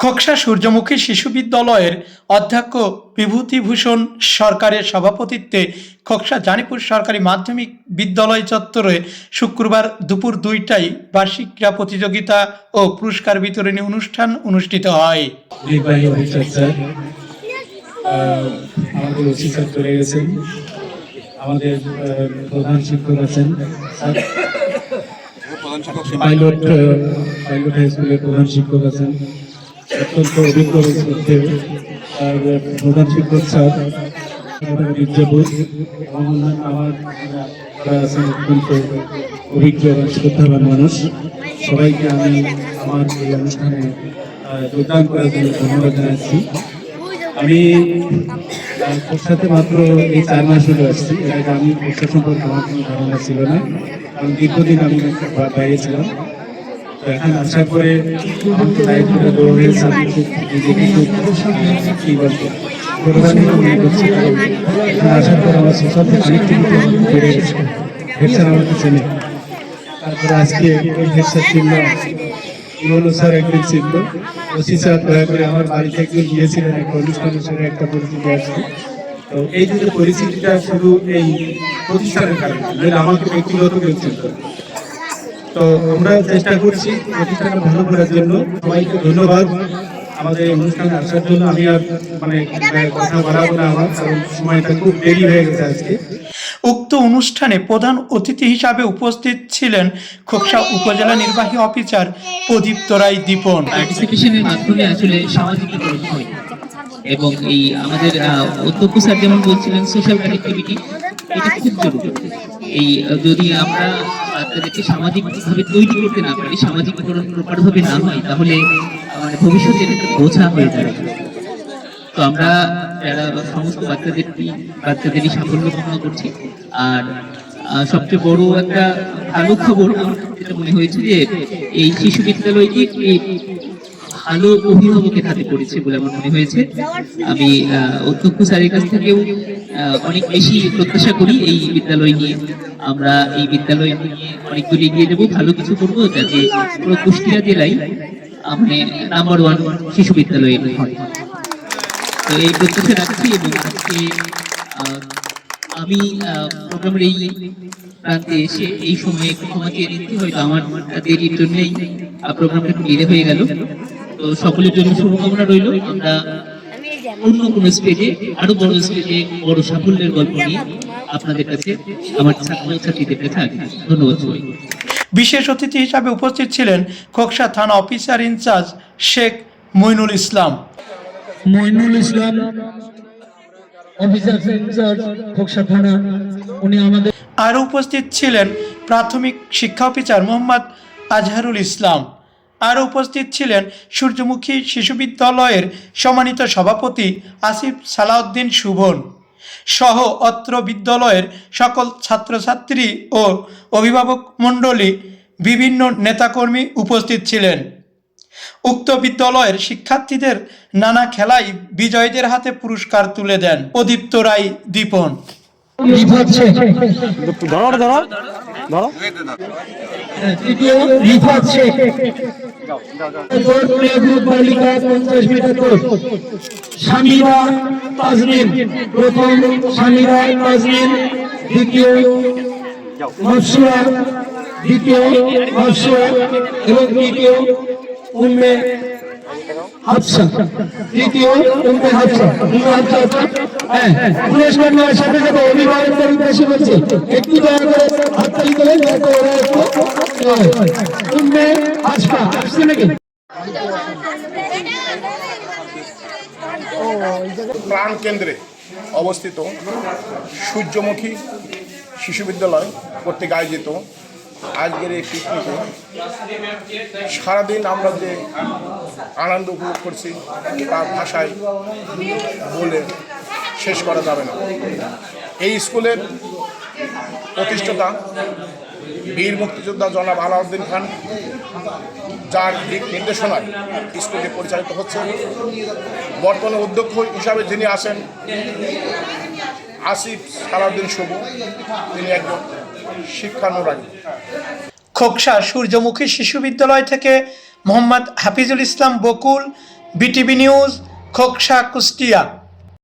খোকসা সূর্যমুখী শিশু বিদ্যালয়ের অধ্যক্ষ বিভূতিভূষণ সরকারের সভাপতিত্বে খোকসা জানিপুর সরকারি মাধ্যমিক বিদ্যালয় চত্বরে শুক্রবার দুপুর 2টায় বার্ষিক ক্রীড়া প্রতিযোগিতা ও পুরস্কার বিতরণী অনুষ্ঠান অনুষ্ঠিত হয়। আমাদের ওসি স্যার চলে গেছেন, আমাদের প্রধান শিক্ষক আছেন, পাইলট হাই স্কুলের প্রধান শিক্ষক আছেন, অত্যন্ত অভিজ্ঞ আর প্রধান শিক্ষক স্যার মির্জাপুর, আমার আছেন অত্যন্ত অভিজ্ঞ এবং শ্রদ্ধাবান মানুষ। সবাইকে আমি আমার এই অনুষ্ঠানে যোগদান করার জন্য ধন্যবাদ জানাচ্ছি। আমি সাথে মাত্র এই 4 মাস হলে আসছি। এর আগে আমি খোকসা সম্পর্কে আমার কোনো ধারণা ছিল না, কারণ দীর্ঘদিন আমি বাইরে ছিলাম। তো এখন আসার পরে দায়িত্বটা দেওয়া হয়েছে, আমি খুব নিজেকে খুব কী বলবো গৌরবান্বিত মনে করছি। এখানে আসার পর আমার সাথে কানেক্টিভিটি বেড়ে গেছে। হেড স্যার আমাকে চেনে, তারপরে আজকে ওই হেড স্যার চিনলাম, ইমন স্যার একদিন চিনল, ওসি স্যার দয়া করে আমার বাড়িতে একদিন গিয়েছিলেন একটা অনুষ্ঠানের সঙ্গে একটা পরিচিতি আছে। তো এই যে পরিস্থিতিটা শুধু এই প্রতিষ্ঠানের কারণে, আমাকে ব্যক্তিগত কেউ চিনত। তো আমরা চেষ্টা করছি প্রতিষ্ঠানটা ভালো করার জন্য। সবাইকে ধন্যবাদ আমাদের এই অনুষ্ঠানে আসার জন্য। আমি আর কথা বাড়াবো না, আমার কারণ সময়টা খুব দেরি হয়ে গেছে আজকে। উক্ত অনুষ্ঠানে প্রধান অতিথি হিসাবে উপস্থিত ছিলেন খোকসা উপজেলা নির্বাহী অফিসার প্রদীপ্ত রায় দীপন। পার্টিসিপেশনের মাধ্যমে আসলে সামাজিকীকরণ হয় এবং এই আমাদের অধ্যক্ষ স্যার যেমন বলছিলেন সোশ্যাল কানেক্টিভিটি, এটা খুব জরুরি। এই যদি আমরা বাচ্চাদেরকে সামাজিকভাবে তৈরি করতে না পারি, সামাজিকীকরণ প্রপারভাবে না হয়, তাহলে ভবিষ্যতে এটা বোঝা হয়ে যাবে। তো আমরা যারা সমস্ত বাচ্চাদেরই সাফল্য কামনা করছি। আর সবচেয়ে বড় একটা ভালো খবর আমার যেটা মনে হয়েছে যে এই শিশু বিদ্যালয়টি ভালো অভিভাবকের হাতে পড়েছে বলে আমার মনে হয়েছে। আমি অধ্যক্ষ স্যারের কাছ থেকেও অনেক বেশি প্রত্যাশা করি এই বিদ্যালয় নিয়ে। আমরা এই বিদ্যালয় নিয়ে অনেক দূর এগিয়ে যাবো, ভালো কিছু করবো, যাতে পুরো কুষ্টিয়া জেলায় মানে নাম্বার 1 শিশু বিদ্যালয় হয়। তো এই প্রত্যাশা রাখছি এবং আজকে আমি প্রোগ্রামের এই প্রান্তে এসে এই সময়ে একটু ক্ষমা চেয়ে নিচ্ছি, হয়তো আমার দেরির জন্যই প্রোগ্রামটা একটু ডিলে হয়ে গেল। তো সকলের জন্য শুভকামনা রইল। আমরা অন্য কোনো স্টেজে, আরো বড় স্টেজে, বড় সাফল্যের গল্প নিয়ে আপনাদের কাছে আমার ছাত্রছাত্রীদের কাছে আসবে। ধন্যবাদ সবাই। বিশেষ অতিথি হিসাবে উপস্থিত ছিলেন খোকসা থানা officer in charge Sheikh Moinul Islam. Officer in charge Khoksa থানা, উনি আমাদের আরও উপস্থিত ছিলেন প্রাথমিক শিক্ষা অফিসার মোহাম্মদ আজহারুল ইসলাম। আরও উপস্থিত ছিলেন সূর্যমুখী শিশু বিদ্যালয়ের সম্মানিত সভাপতি আসিফ সালাউদ্দিন সুবন সহ অত্র বিদ্যালয়ের সকল ছাত্রছাত্রী ও অভিভাবক মণ্ডলী, বিভিন্ন নেতাকর্মী উপস্থিত ছিলেন। উক্ত বিদ্যালয়ের শিক্ষার্থীদের নানা খেলায় বিজয়ীদের হাতে পুরস্কার তুলে দেন প্রদীপ্ত রায় দীপন। সামিরা তাজরিন প্রথম, সামিরা তাজরিন দ্বিতীয়, মফসুরা দ্বিতীয়, মফসুরা এবং তৃতীয় উম্মে হাফসা, তৃতীয় উম্মে হাফসা। পুরস্কার নেওয়ার সাথে সাথে অভিভাবকদের উদ্দেশ্যে বলছি একটু দয়া করে হাততালি করে উম্মে হাফসা আসছে নাকি? প্রাণ কেন্দ্রে অবস্থিত সূর্যমুখী শিশু বিদ্যালয় কর্তৃক আয়োজিত আজকের এই পিকনিকে সারাদিন আমরা যে আনন্দ উপভোগ করছি তা ভাষায় বলে শেষ করা যাবে না। এই স্কুলের প্রতিষ্ঠাতা বীর মুক্তিযোদ্ধা জনাব আলাউদ্দিন খান, যার দিক নির্দেশনায় স্কুলটি পরিচালিত হচ্ছে। বর্তমানে অধ্যক্ষ হিসাবে যিনি আছেন আসিফ সালাউদ্দিন সুবু, তিনি একজন শিক্ষানুরাগী। খোকসা সূর্যমুখী শিশু বিদ্যালয় থেকে মোহাম্মদ হাফিজুল ইসলাম বকুল, বিটিভি নিউজ, খোকসা, কুষ্টিয়া।